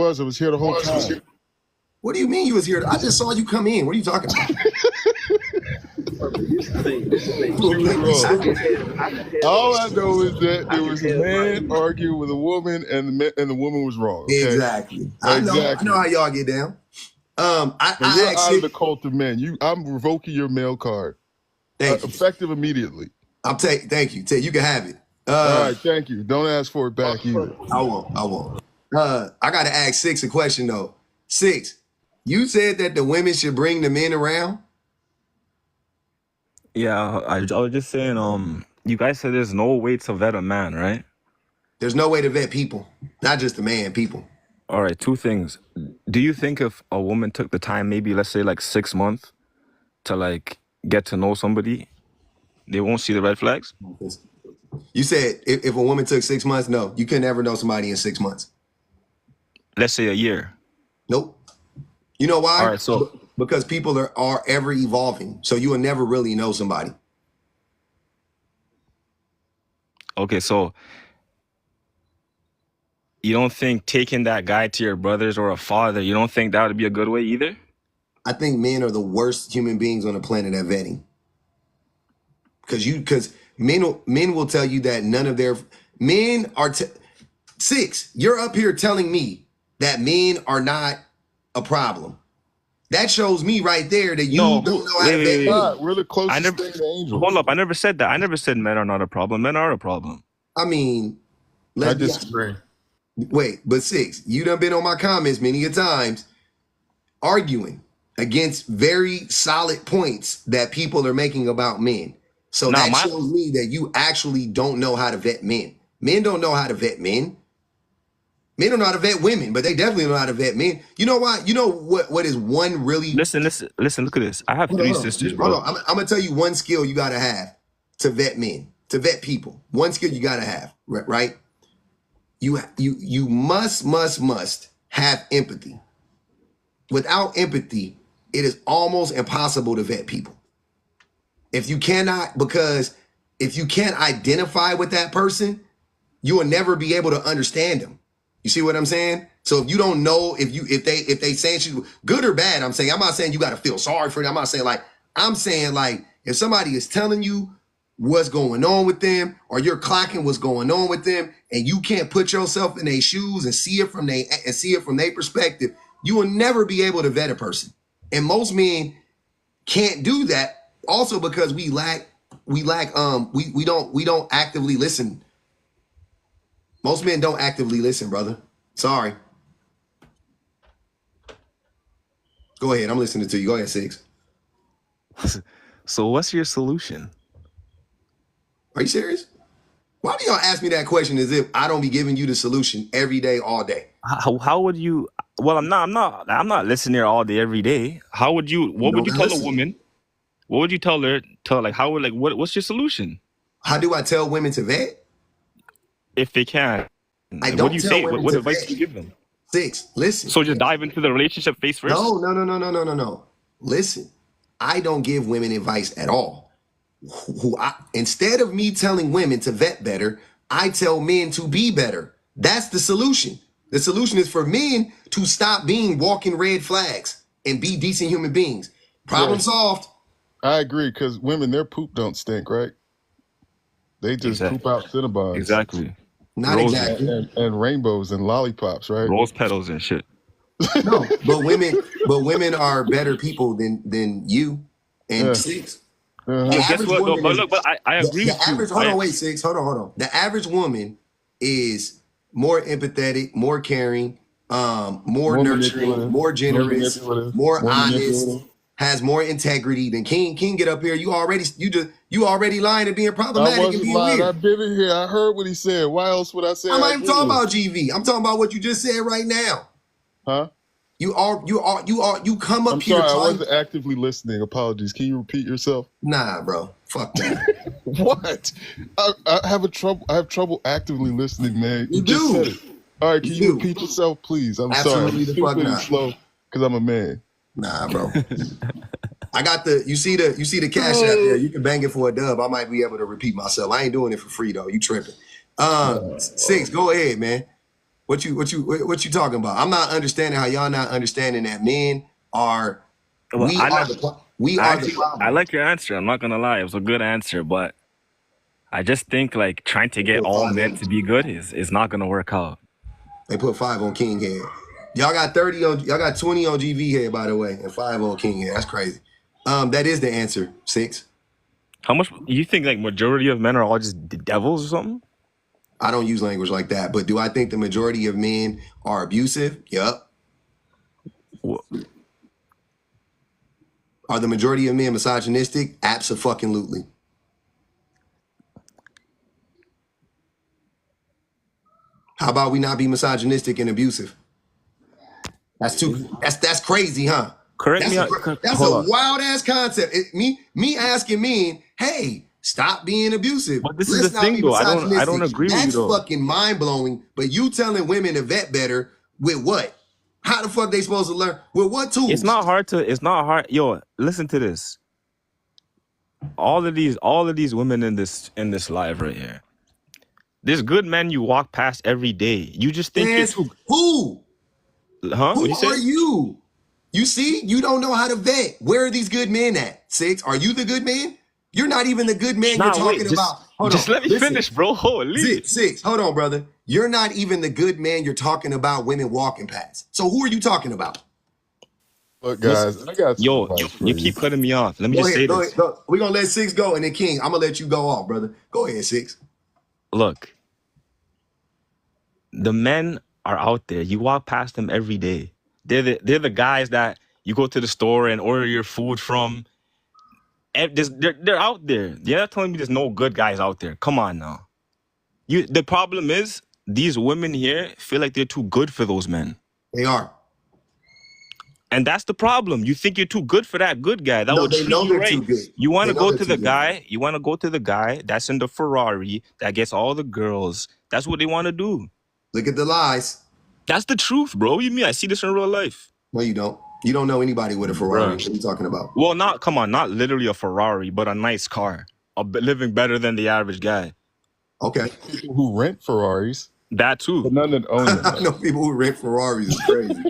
I was here the whole time. What do you mean you was here? I just saw you come in. What are you talking about? All I know is that there was a man arguing with a woman, and the woman was wrong. Okay? Exactly. I know how y'all get down. You're out of the cult of men. I'm revoking your mail card. Thank you. Effective immediately. Thank you. You can have it. All right, thank you. Don't ask for it back either. I won't. I gotta ask Six a question though. Six, you said that the women should bring the men around. Yeah, I was just saying, you guys said there's no way to vet a man, right? There's no way to vet people, not just a man, people. All right, two things. Do you think if a woman took the time, maybe let's say like 6 months, to like get to know somebody, they won't see the red flags? You said if a woman took 6 months, no, you can never know somebody in 6 months. Let's say a year. Nope. You know why? All right, so because people are ever evolving, so you will never really know somebody. okay, so you don't think taking that guy to your brothers or a father, you don't think that would be a good way either? I think men are the worst human beings on the planet at vetting. Because men will tell you that none of their men are Six. You're up here telling me that men are not a problem. That shows me right there that you don't know how to vet men. We're the closest thing to angels. Hold up, I never said that. I never said men are not a problem. Men are a problem. I mean, I disagree. Wait, but Six, you done been on my comments many a times arguing against very solid points that people are making about men. So that shows me that you actually don't know how to vet men. Men don't know how to vet men. Men don't know how to vet women, but they definitely don't know how to vet men. You know why? You know what is one really... Listen, look at this. I have three sisters, bro. Hold on. I'm going to tell you one skill you got to have to vet men, to vet people. One skill you got to have, right? You must have empathy. Without empathy, it is almost impossible to vet people. If you can't identify with that person, you will never be able to understand them. You see what I'm saying? So if you don't know if they saying she's good or bad, I'm not saying you got to feel sorry for them. I'm saying if somebody is telling you what's going on with them, or you're clocking what's going on with them, and you can't put yourself in their shoes and see it from their perspective, you will never be able to vet a person. And most men can't do that also because we don't actively listen. Most men don't actively listen, brother. Sorry. Go ahead. I'm listening to you. Go ahead, Six. So what's your solution? Are you serious? Why do y'all ask me that question as if I don't be giving you the solution every day, all day? How would you? Well, I'm not listening here all day, every day. What would you tell a woman? What would you tell her? What's your solution? How do I tell women to vet? If they can. What do you say? What advice do you give them? Six, listen. So just dive into the relationship face first? No. Listen, I don't give women advice at all. Instead of me telling women to vet better, I tell men to be better. That's the solution. The solution is for men to stop being walking red flags and be decent human beings. Problem solved. I agree, because women, their poop don't stink, right? They just poop out Cinnabons. Exactly. Not exactly. And rainbows and lollipops, right? Rose petals and shit. No, but women are better people than you and Six. Guess what? But I agree with you. Hold on, wait, Six. Hold on. The average woman is more empathetic, more caring, more nurturing, more generous, more honest, has more integrity than King. King, get up here. You already lying and being problematic and being weird. I've been in here. I heard what he said. Why else would I say? I'm not even talking about GV. I'm talking about what you just said right now. Huh? You come up here. I'm sorry, I wasn't actively listening. Apologies. Can you repeat yourself? Nah, bro. Fuck that. What? I have trouble actively listening, man. You do. Said it. All right, can you repeat yourself, please? I'm Absolutely sorry. The fuck not. Slow because I'm a man. Nah, bro. I got you see the cash out there. You can bang it for a dub. I might be able to repeat myself. I ain't doing it for free though. You tripping. Six, go ahead, man. What you talking about? I'm not understanding how y'all not understanding that men are. Well, We are the I problem. like your answer. I'm not gonna lie, it was a good answer, but I just think like trying to get Put all 5 men on. to be good is not gonna work out. They put 5 on King head. Y'all got 30 on. Y'all got 20 on GV head, by the way, and 5 on King head. That's crazy. That is the answer. 6. How much you think like majority of men are all just devils or something? I don't use language like that, but do I think the majority of men are abusive? Yup. Wha- Are the majority of men misogynistic? Abso-fucking-lutely. How about we not be misogynistic and abusive? That's crazy, huh? Correct me. That's Hold a on. wild ass concept. Me asking men, hey, stop being abusive. But this is the Let's not thing be though. I misogynistic. don't agree with you That's though. fucking mind blowing. But you telling women to vet better with what? How the fuck they supposed to learn? With what tools? It's not hard. Yo, listen to this. All of these women in this live right here. There's good men you walk past every day. You just think you're Yes. too. Who? Huh? What Who you are say? you? You see, you don't know how to vet. Where are these good men at? 6. Are you the good man? You're not even the good man you're Nah, talking wait. about. Hold Just on. let me Listen. finish, bro. Holy. 6. Hold on, brother. You're not even the good man you're talking about women walking past. So who are you talking about? Look, guys, I got some Yo, advice for you you. keep cutting me off. Let me Go just ahead. say Go this. ahead. Go. We're going to let 6 go, and then King, I'm going to let you go off, brother. Go ahead, 6. Look, the men are out there. You walk past them every day. They're the guys that you go to the store and order your food from. They're out there. You're not telling me there's no good guys out there. Come on now. The problem is these women here feel like they're too good for those men. They are. And that's the problem. You think you're too good for that good guy that No, would they treat know you they're right. too good. You want They to know go they're to too the good. guy. You want to go to the guy that's in the Ferrari that gets all the girls. That's what they want to do. Look at the lies. That's the truth, bro. You mean I see this in real life? No, you don't. You don't know anybody with a Ferrari. Bruh. What are you talking about? Well, not literally a Ferrari, but a nice car. Living better than the average guy. Okay. People who rent Ferraris, That too. but none that own them. I know people who rent Ferraris. It's crazy.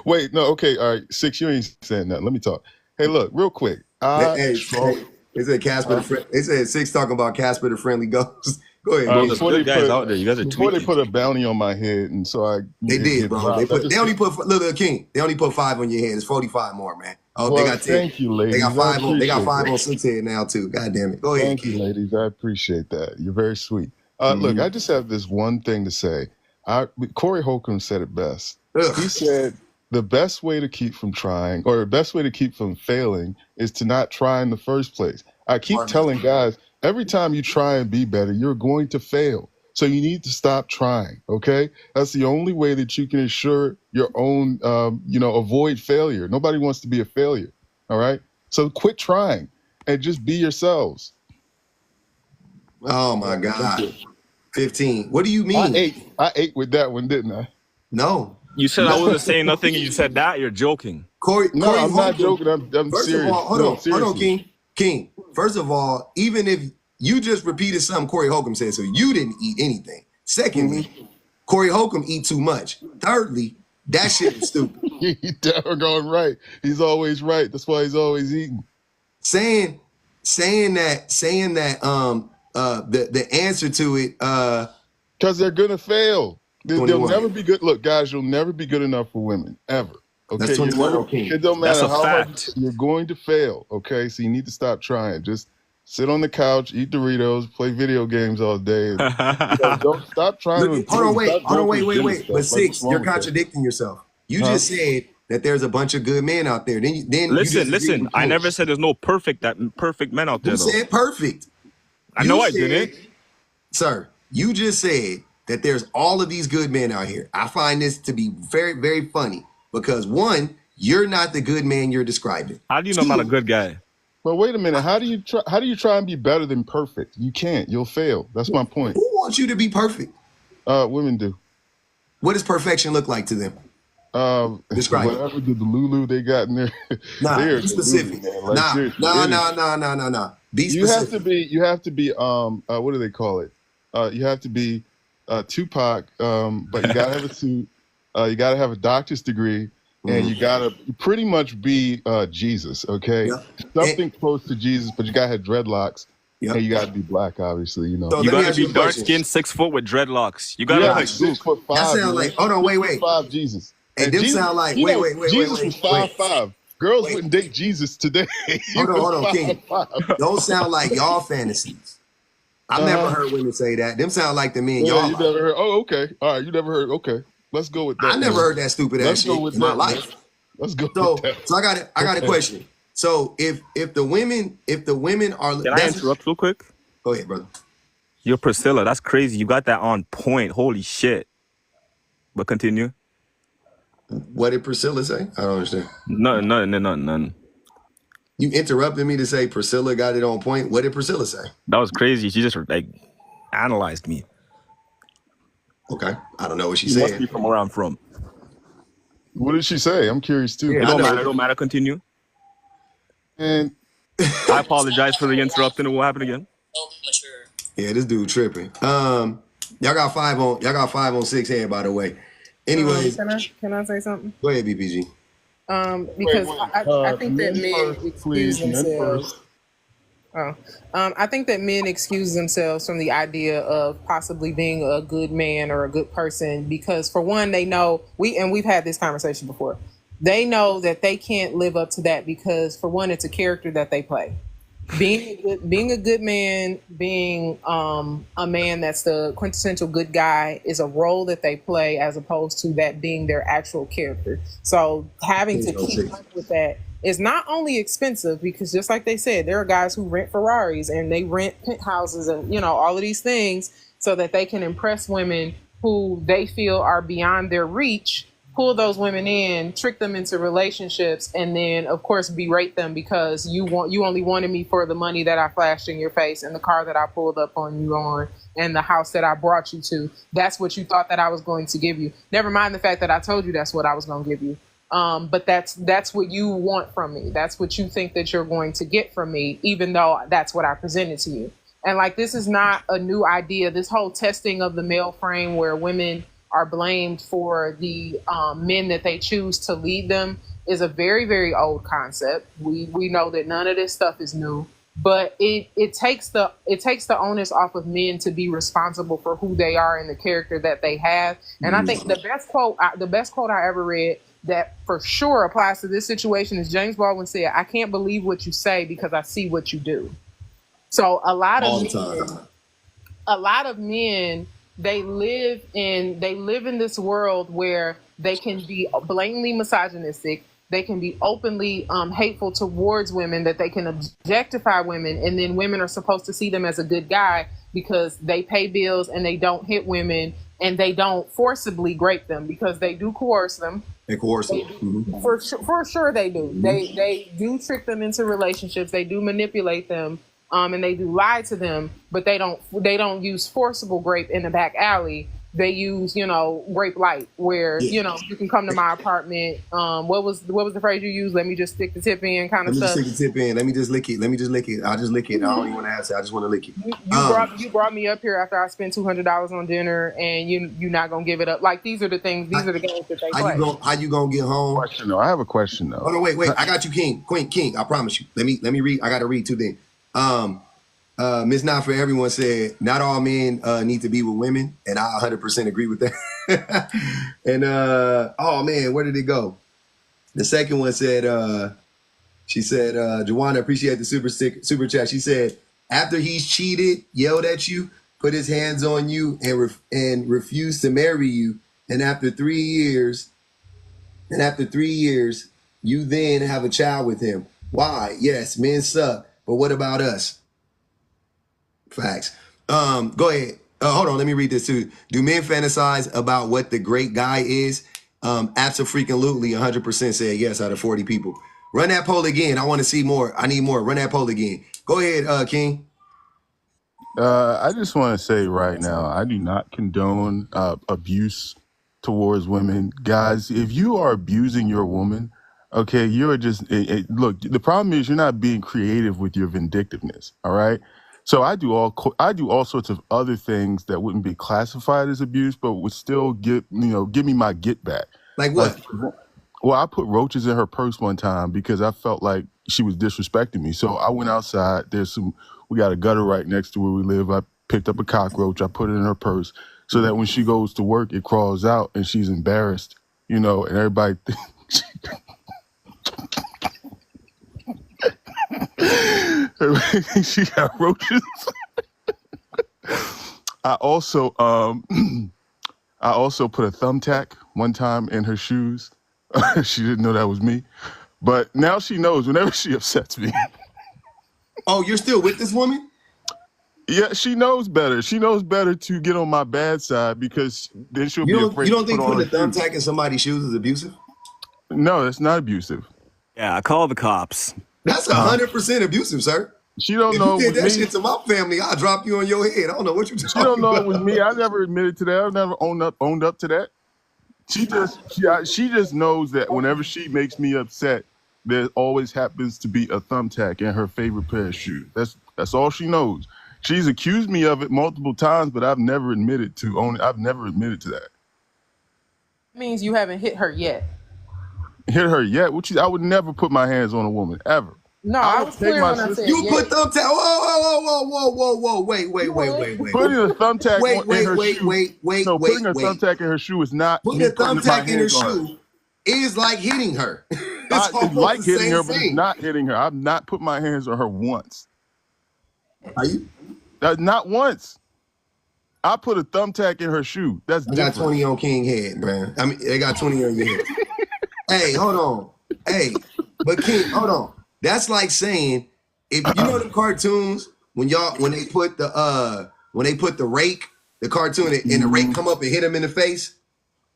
Wait, no, okay, all right, 6, you ain't saying that. Let me talk. Hey, look, real quick. Hey, they said Casper. They said 6 talking about Casper the friendly ghost. Go ahead. Bro, King. there's good guys out there. You guys are Before they tweaking. put a bounty on my head, and so I They did, get bro. robbed. They only put look, King. They only put 5 on your head. It's 45 more, man. Oh, Well, they got 10. thank you, ladies. They got 5 on. They got I 5 on 6 head now too. God damn it. Go ahead, Thank you, King. ladies. I appreciate that. You're very sweet. Look, I just have this one thing to say. Corey Holcomb said it best. Ugh. He said the best way to keep from trying, or the best way to keep from failing, is to not try in the first place. I keep telling guys, every time you try and be better, you're going to fail. So you need to stop trying, okay? That's the only way that you can ensure your own, avoid failure. Nobody wants to be a failure, all right? So quit trying and just be yourselves. Oh my God. 15. What do you mean? I ate with that one, didn't I? No. You said I wasn't saying nothing and you said that? You're joking. Corey No, I'm Holcomb, not joking. I'm first serious. of all, hold on, King. King, first of all, even if you just repeated something Corey Holcomb said, so you didn't eat anything. Secondly, Corey Holcomb eat too much. Thirdly, that shit is stupid. He doggone right. He's always right. That's why he's always eating. Saying that the answer to it because they're gonna fail. They'll 21. never be good. Look, guys, you'll never be good enough for women ever. Okay, That's 21. Okay. It don't That's matter a how fact. much you're going to fail. Okay, so you need to stop trying. Just sit on the couch, eat Doritos, play video games all day. And, don't stop trying. Look, hold on, wait. But Stuff. 6, you're contradicting yourself. You just said that there's a bunch of good men out there. Then you Listen. I never said there's no perfect men out there. You said perfect. I know I didn't. Sir, you just said that there's all of these good men out here. I find this to be very, very funny because 1, you're not the good man you're describing. How do you know I'm not a good guy? Well, wait a minute. How do you try and be better than perfect? You can't. You'll fail. That's my point. Who wants you to be perfect? Women do. What does perfection look like to them? Describe whatever the Lulu they got in there. Nah, be specific. Lulu, Nah. Be specific. You have to be what do they call it? You have to be Tupac, but you gotta have a suit, you gotta have a doctor's degree, and you gotta pretty much be Jesus, okay? Yep. Something close to Jesus, but you gotta have dreadlocks, Yep. and you gotta be black, obviously, you know. So You let me gotta ask you be a dark question. skinned, 6 foot with dreadlocks. You gotta Yeah, like 6'5". That sound man. like, hold on, wait. 6'5" Jesus. Hey, And them Jesus, sound like, you know, wait. Jesus was 5'5". Girls Wait. wouldn't date Jesus today. He Hold was on, King. 5'5". Those sound like y'all fantasies. I've never heard women say that. Them sound like the men Yeah, y'all you like. never heard. Oh, okay. All right, you never heard. Okay, let's go with that. I never man. heard that stupid ass Let's shit go with in my that. life. Man. Let's go So, with that. so I got a question. So if the women are, Can I interrupt real quick? Go ahead, brother. Yo, Priscilla, that's crazy. You got that on point. Holy shit. But continue. What did Priscilla say? I don't understand. None. You interrupted me to say Priscilla got it on point. What did Priscilla say? That was crazy. She just like analyzed me. Okay, I don't know what she She must said. be from where I'm from. What did she say? I'm curious too. Yeah, It I don't know. matter. It don't matter. Continue. And I apologize for the interrupting. What happened again? Yeah, this dude tripping. Y'all got 5 on 6 hand, by the way. Anyways, Can I say something? go ahead, BPG. Because I think that men excuse themselves. I think that men excuse themselves from the idea of possibly being a good man or a good person because, for one, they know we've had this conversation before. They know that they can't live up to that because, for one, it's a character that they play. Being a good man, being a man that's the quintessential good guy is a role that they play as opposed to that being their actual character. So having to keep up with that is not only expensive because, just like they said, there are guys who rent Ferraris and they rent penthouses and all of these things so that they can impress women who they feel are beyond their reach, pull those women in, trick them into relationships, and then of course berate them because you only wanted me for the money that I flashed in your face and the car that I pulled up on you on and the house that I brought you to. That's what you thought that I was going to give you. Never mind the fact that I told you that's what I was going to give you. But that's what you want from me. That's what you think that you're going to get from me, even though that's what I presented to you. And like, this is not a new idea. This whole testing of the male frame where women are blamed for the men that they choose to lead them is a very, very old concept. We know that none of this stuff is new, but it takes the onus off of men to be responsible for who they are and the character that they have. And I think the best quote I ever read that for sure applies to this situation is James Baldwin said, "I can't believe what you say because I see what you do." So a lot of men they live in this world where they can be blatantly misogynistic, they can be openly hateful towards women, that they can objectify women, and then women are supposed to see them as a good guy because they pay bills and they don't hit women and they don't forcibly grape them because they do coerce them. They coerce them. For sure they do. They do trick them into relationships. They do manipulate them. And they do lie to them, but they don't use forcible grape in the back alley. They use, grape light, where you can come to my apartment. What was the phrase you used? Let me just stick the tip in, kind of stuff. Let me just stick the tip in. Let me just lick it. I'll just lick it. I don't even want to answer. I just want to lick it. You brought me up here after I spent $200 on dinner, and you're not gonna give it up. Like, these are the things. These are the games that they play. How you gonna get home? Question though. I have a question though. Oh no, wait. I got you, King. I promise you. Let me read. I got to read two things. Miss Not For Everyone said, not all men need to be with women, and I 100% agree with that. And oh man, where did it go? The second one said, she said, Joanna, appreciate the super chat. She said, after he's cheated, yelled at you, put his hands on you, and refused to marry you, and after 3 years, you then have a child with him. Why? Yes, men suck, but what about us? Facts. Go ahead. Hold on. Let me read this too. Do men fantasize about what the great guy is? Absolutely. 100% said yes out of 40 people. Run that poll again. I want to see more. I need more. Run that poll again. Go ahead, King. I just want to say right now, I do not condone abuse towards women. Guys, if you are abusing your woman, okay, you're just, look, the problem is you're not being creative with your vindictiveness, all right? So I do all sorts of other things that wouldn't be classified as abuse, but would still give me my get back. Like what? Well, I put roaches in her purse one time because I felt like she was disrespecting me. So I went outside. We got a gutter right next to where we live. I picked up a cockroach. I put it in her purse so that when she goes to work, it crawls out and she's embarrassed, and everybody she got roaches. I also put a thumbtack one time in her shoes. She didn't know that was me, but now she knows whenever she upsets me. Oh, you're still with this woman? Yeah, she knows better. She knows better to get on my bad side because then she'll be afraid. You don't think putting a thumbtack thumbtack in somebody's shoes is abusive? No, that's not abusive. Yeah, call the cops. That's 100% abusive, sir. She don't know. If you did that shit to my family, I'll drop you on your head. I don't know what you're talking about. She don't know it was me. I never admitted to that. I never owned up to that. She just knows that whenever she makes me upset, there always happens to be a thumbtack in her favorite pair of shoes. That's all she knows. She's accused me of it multiple times, but I've never admitted to that. Means you haven't hit her yet. Hit her yet? I would never put my hands on a woman ever. No, I was clear when I said you put thumbtack. Whoa! Wait. Putting a thumbtack in her shoe. No, putting a thumbtack in her shoe is not. Putting a thumbtack in her shoe is like hitting her. It's like hitting her, but it's not hitting her. I've not put my hands on her once. Are you? Not once. I put a thumbtack in her shoe. That's different. I got 20 on King head, man. I mean, they got 20 on your head. Hey, hold on. Hey, but King, hold on. That's like saying, if you know the cartoons when they put the rake, the cartoon, and the rake come up and hit him in the face.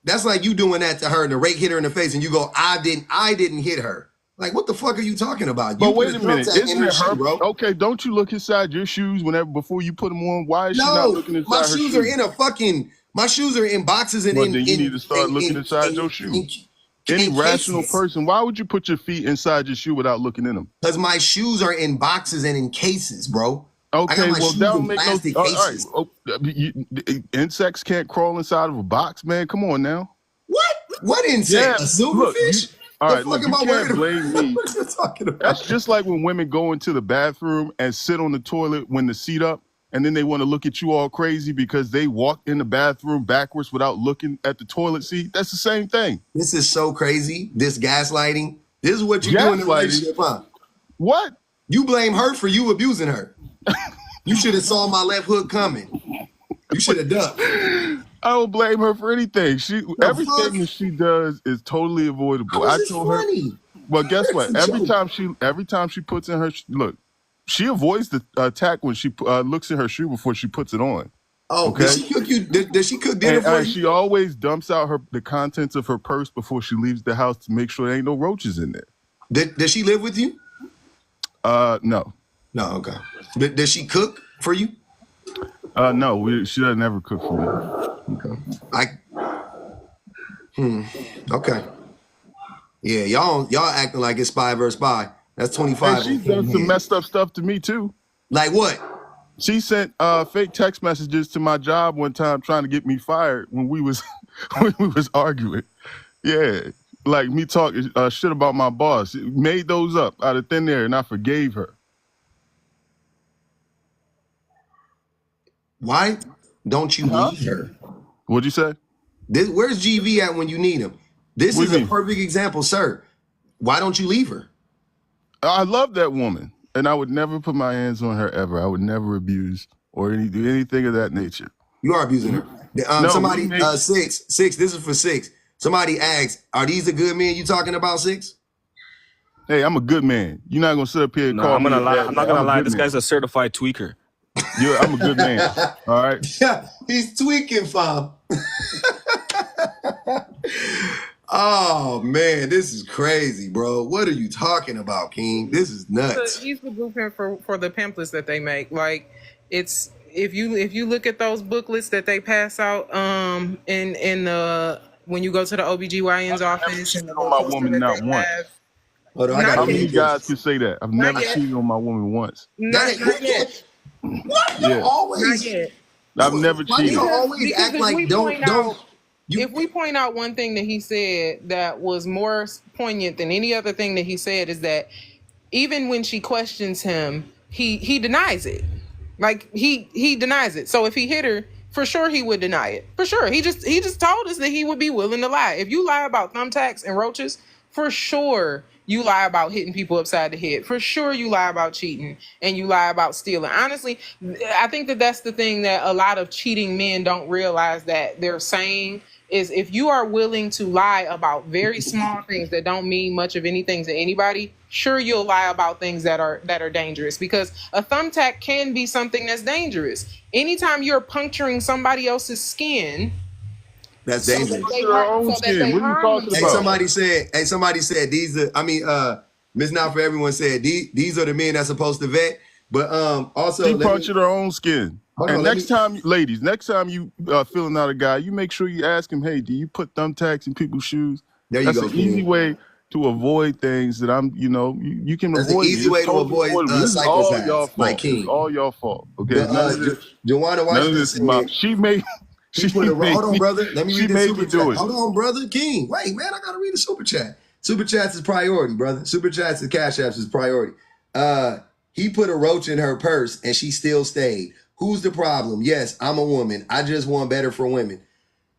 That's like you doing that to her, and the rake hit her in the face, and you go, I didn't hit her. Like, what the fuck are you talking about? But wait a minute, isn't it her? Bro. Okay, don't you look inside your shoes before you put them on? Why is she not looking inside her shoes? My shoes are in boxes and then you need to start looking inside your shoes. Any rational person, why would you put your feet inside your shoe without looking in them? Because my shoes are in boxes and in cases, bro. Okay, well, that don't make no. All right, insects can't crawl inside of a box, man. Come on now. What insect? Yeah, a silverfish? All right, look, you can't blame me. What are you talking about? That's just like when women go into the bathroom and sit on the toilet when the seat up, and then they want to look at you all crazy because they walked in the bathroom backwards without looking at the toilet seat. That's the same thing. This is so crazy. This gaslighting. This is what you do in the relationship, huh? What? You blame her for you abusing her. You should have saw my left hook coming. You should have ducked. I don't blame her for anything. Everything that she does is totally avoidable. I told her. Well, guess what? Every time she puts in her look, she avoids the attack when she looks at her shoe before she puts it on. Oh, okay? Did she cook you? Did she cook dinner for you? She always dumps out the contents of her purse before she leaves the house to make sure there ain't no roaches in there. Does she live with you? No. No, okay. Does she cook for you? No, she doesn't ever cook for me. Okay. Okay. Yeah, y'all acting like it's spy versus spy. That's 25. She's done some messed up stuff to me too. Like what? She sent fake text messages to my job one time trying to get me fired when we was arguing. Yeah, like me talking shit about my boss. Made those up out of thin air, and I forgave her. Why don't you leave her? What'd you say? Where's GV at when you need him? This is a perfect example, sir. Why don't you leave her? I love that woman, and I would never put my hands on her ever. I would never abuse or do anything of that nature. You are abusing her. No, somebody, six. This is for six. Somebody asked, "Are these the good men you talking about, Six?" Hey, I'm a good man. You're not gonna sit up here and call me. I'm not gonna lie. This guy's a certified tweaker. I'm a good man. All right. Yeah, he's tweaking, fam. Oh man, this is crazy, bro. What are you talking about, King? This is nuts. He's the blueprint for the pamphlets that they make. Like, it's if you look at those booklets that they pass out in when you go to the OBGYN's office and on my woman not once. Hold on, how many guys can say that? I've never cheated on my woman once. Not yet. What? Yeah. Always. Not yet. I've never cheated. You always act like don't. If we point out one thing that he said that was more poignant than any other thing that he said is that even when she questions him, he denies it. Like he denies it. So if he hit her, for sure he would deny it. For sure. He just told us that he would be willing to lie. If you lie about thumbtacks and roaches, for sure you lie about hitting people upside the head. For sure you lie about cheating and you lie about stealing. Honestly, I think that that's the thing that a lot of cheating men don't realize that they're saying is if you are willing to lie about very small things that don't mean much of anything to anybody, sure you'll lie about things that are dangerous, because a thumbtack can be something that's dangerous. Anytime you're puncturing somebody else's skin, that's dangerous. What are you talking about? Somebody said these are, Miss Not For Everyone said these are the men that's supposed to vet. But also she punctured her own skin. And next time you filling out a guy, you make sure you ask him, hey, do you put thumbtacks in people's shoes? There you go. That's an easy way to avoid things that you can avoid. That's an easy way to avoid psychopaths. Like King. It's all your fault. Okay. Joanna Washington said, hold on, brother. Let me read the super chat. Hold on, brother. King. Wait, man, I gotta read the super chat. Super chats is priority, brother. Super chats and cash apps is priority. He put a roach in her purse and she still stayed. Who's the problem? Yes, I'm a woman. I just want better for women.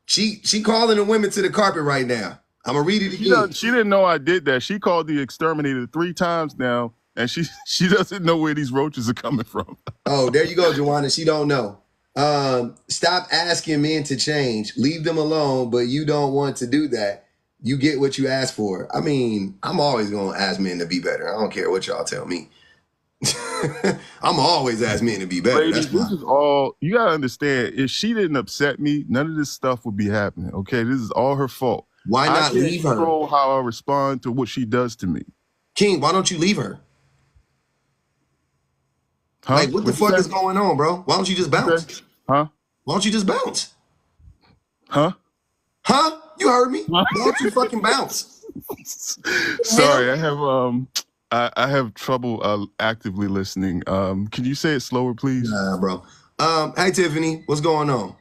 She calling the women to the carpet right now. I'm gonna read it again. She didn't know I did that. She called the exterminator 3 times now, and she doesn't know where these roaches are coming from. Oh, there you go, Joanna. She don't know. Stop asking men to change. Leave them alone, but you don't want to do that. You get what you ask for. I mean, I'm always gonna ask men to be better. I don't care what y'all tell me. I'm always asking men to be better. Ladies, this is all you gotta understand. If she didn't upset me, none of this stuff would be happening. Okay, this is all her fault. Why not leave her? I control how I respond to what she does to me. King, why don't you leave her? Huh? Like, what the fuck is going on, bro? Why don't you just bounce? Okay. Huh? Why don't you just bounce? Huh? Huh? You heard me? Why don't you fucking bounce? Sorry, I have trouble actively listening. Can you say it slower, please? Nah, bro. Hey Tiffany, what's going on?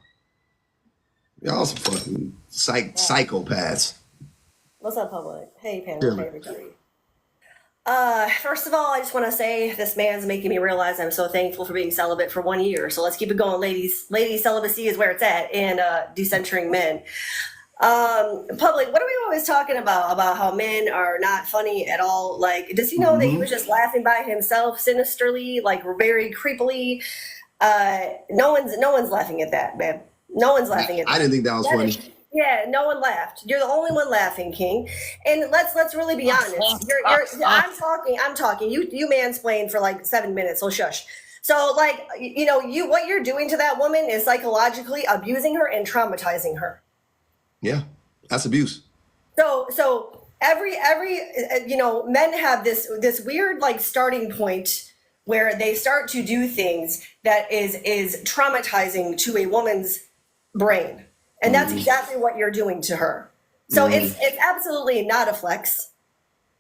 Y'all some fucking psychopaths. What's up, public? Hey, panel. Hey, everybody. First of all, I just want to say this man's making me realize I'm so thankful for being celibate for 1 year. So let's keep it going, ladies. Ladies, celibacy is where it's at, and decentering men. Public, what are we always talking about how men are not funny at all? Like, does he know that he was just laughing by himself sinisterly, like very creepily? No one's laughing at that, man. No one's laughing at that. I didn't think that was funny. Yeah, no one laughed. You're the only one laughing, King. And let's really be honest. I'm talking. You mansplained for like 7 minutes, so shush. So like, what you're doing to that woman is psychologically abusing her and traumatizing her. Yeah, that's abuse. So every men have this weird like starting point where they start to do things that is traumatizing to a woman's brain. And that's exactly what you're doing to her. So it's absolutely not a flex.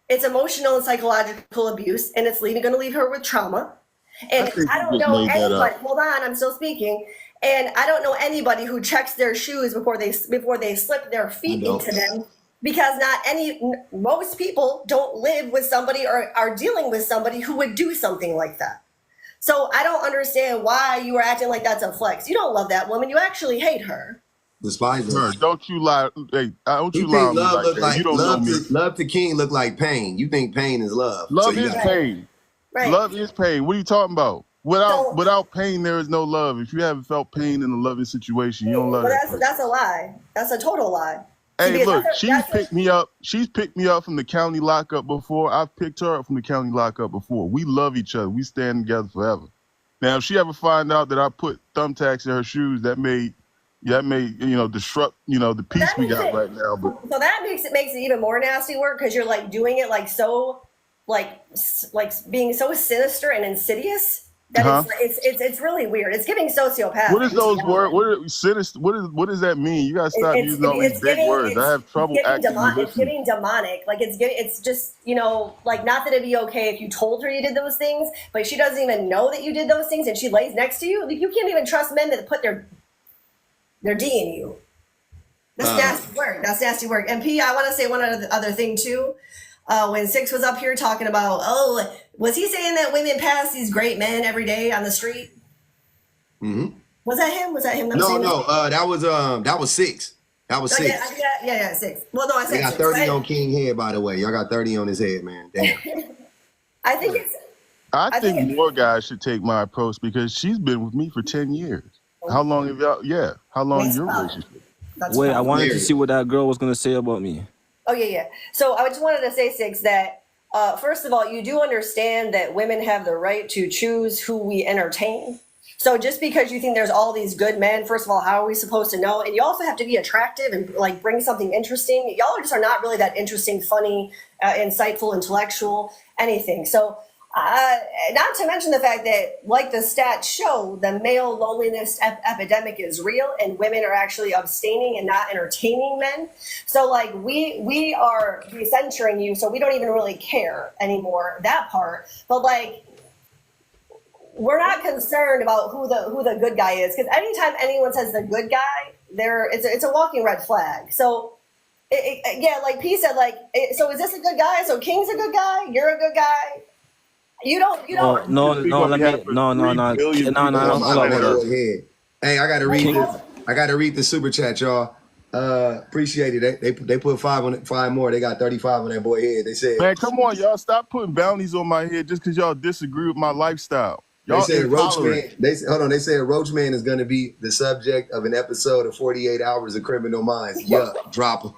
It's emotional and psychological abuse, and it's going to leave her with trauma. And I don't know anybody. Hold on, I'm still speaking. And I don't know anybody who checks their shoes before they slip their feet into them, because most people don't live with somebody or are dealing with somebody who would do something like that. So I don't understand why you are acting like that's a flex. You don't love that woman. You actually hate her. Despise her. Don't you lie. Hey, don't you lie on me like that. You don't know me. Love to King look like pain. You think pain is love. Love is pain. Right. Love is pain. What are you talking about? Without pain, there is no love. If you haven't felt pain in a loving situation, you don't love it. That's a lie. That's a total lie. Hey, look, she's picked me up. She's picked me up from the county lockup before. I've picked her up from the county lockup before. We love each other. We stand together forever. Now, if she ever find out that I put thumbtacks in her shoes, that may disrupt the peace we got right now. But so that makes it even more nasty work, because you're like doing it like so like being so sinister and insidious. That it's really weird. It's giving sociopathic. What is those words? What does that mean? You gotta stop using all these big words. I have trouble actively listening. It's giving demonic. Like it's just, you know, like, not that it'd be okay if you told her you did those things, but she doesn't even know that you did those things, and she lays next to you. Like, you can't even trust men that put their D in you. That's nasty work. That's nasty work. And P, I want to say one other thing too. When Six was up here talking about, was he saying that women pass these great men every day on the street? Mm-hmm. Was that him? No. That was Six. That was Six. Yeah, Six. Well, no, I said They got 30 on King head, by the way. Y'all got 30 on his head, man. Damn. I think more guys should take my approach, because she's been with me for 10 years. How long have y'all? Yeah. How long is your relationship? Wait, I wanted to see what that girl was gonna say about me. Oh, yeah. So I just wanted to say, Six, that first of all, you do understand that women have the right to choose who we entertain. So just because you think there's all these good men, first of all, how are we supposed to know? And you also have to be attractive and like bring something interesting. Y'all just are not really that interesting, funny, insightful, intellectual, anything. So not to mention the fact that, like the stats show, the male loneliness epidemic is real, and women are actually abstaining and not entertaining men. So like we are censoring you, so we don't even really care anymore, that part. But like, we're not concerned about who the good guy is, because anytime anyone says the good guy, it's a walking red flag. So like P said, so is this a good guy? So King's a good guy, you're a good guy. You don't. No. Hold up. Hey, I gotta read this. I gotta read the super chat, y'all. Appreciate it. They put 5 more. They got 35 on that boy head. They said, man, come on, y'all, stop putting bounties on my head just because y'all disagree with my lifestyle. Y'all they said They said Roach Man is gonna be the subject of an episode of 48 Hours of Criminal Minds. Yup, drop him.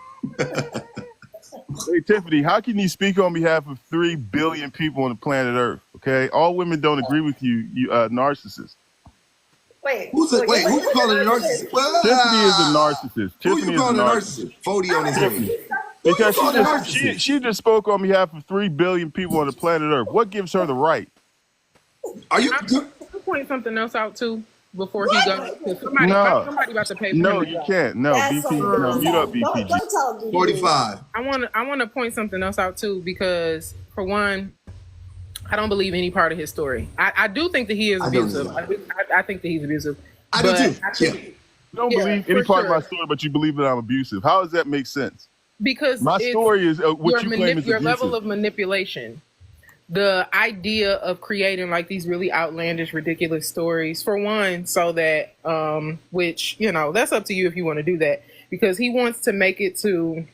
Hey, Tiffany, how can you speak on behalf of 3 billion people on the planet Earth? Okay, all women don't agree with you. You narcissist. Wait, who's calling a narcissist? Tiffany is a narcissist. Who you calling a narcissist? 40 on his head. Because she just spoke on behalf of 3 billion people on the planet Earth. What gives her the right? Are you? I'm going to point something else out too before he goes. Somebody about to pay for No, you can't. No, BP. No, mute up, BPG. 45. I want to point something else out too, because for one, I don't believe any part of his story. I do think that he is abusive. I think that he's abusive. I do too. You don't believe any part of my story, but you believe that I'm abusive. How does that make sense? Because my story is what you claim is your abusive. level of manipulation. The idea of creating like these really outlandish, ridiculous stories, for one, so that, which, you know, that's up to you if you want to do that, because he wants to make it to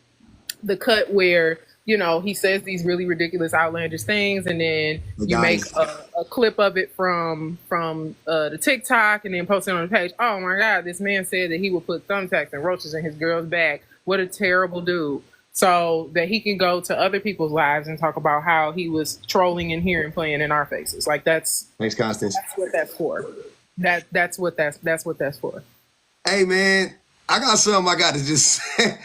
the cut where, you know, he says these really ridiculous, outlandish things, and then you make a clip of it from the TikTok and then post it on the page. Oh my God, this man said that he would put thumbtacks and roaches in his girl's bag. What a terrible dude. So that he can go to other people's lives and talk about how he was trolling in here and playing in our faces. Like thanks, Constance. That's what that's for. That's what that's for. Hey man, I got something I got to just say.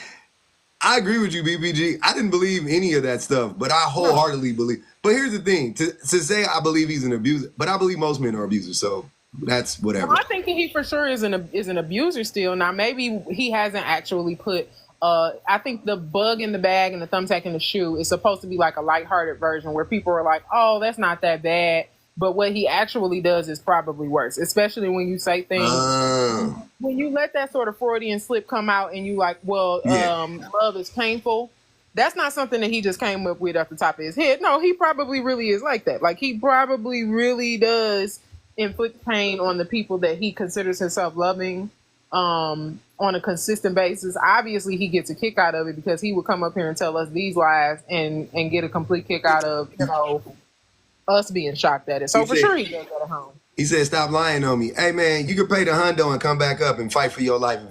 I agree with you, BBG. I didn't believe any of that stuff, but I wholeheartedly believe. But here's the thing: to say I believe he's an abuser, but I believe most men are abusers. So that's whatever. Well, I think he for sure is an abuser still. Now maybe he hasn't actually put. I think the bug in the bag and the thumbtack in the shoe is supposed to be like a lighthearted version where people are like, "Oh, that's not that bad." But what he actually does is probably worse, especially when you say things. When you let that sort of Freudian slip come out and you like, well, love is painful. That's not something that he just came up with off the top of his head. No, he probably really is like that. Like he probably really does inflict pain on the people that he considers himself loving on a consistent basis. Obviously, he gets a kick out of it because he would come up here and tell us these lies and get a complete kick out of, you know, us being shocked at it. So for sure he does that at home. He said, stop lying on me. Hey man, you can pay the hundo and come back up and fight for your life if you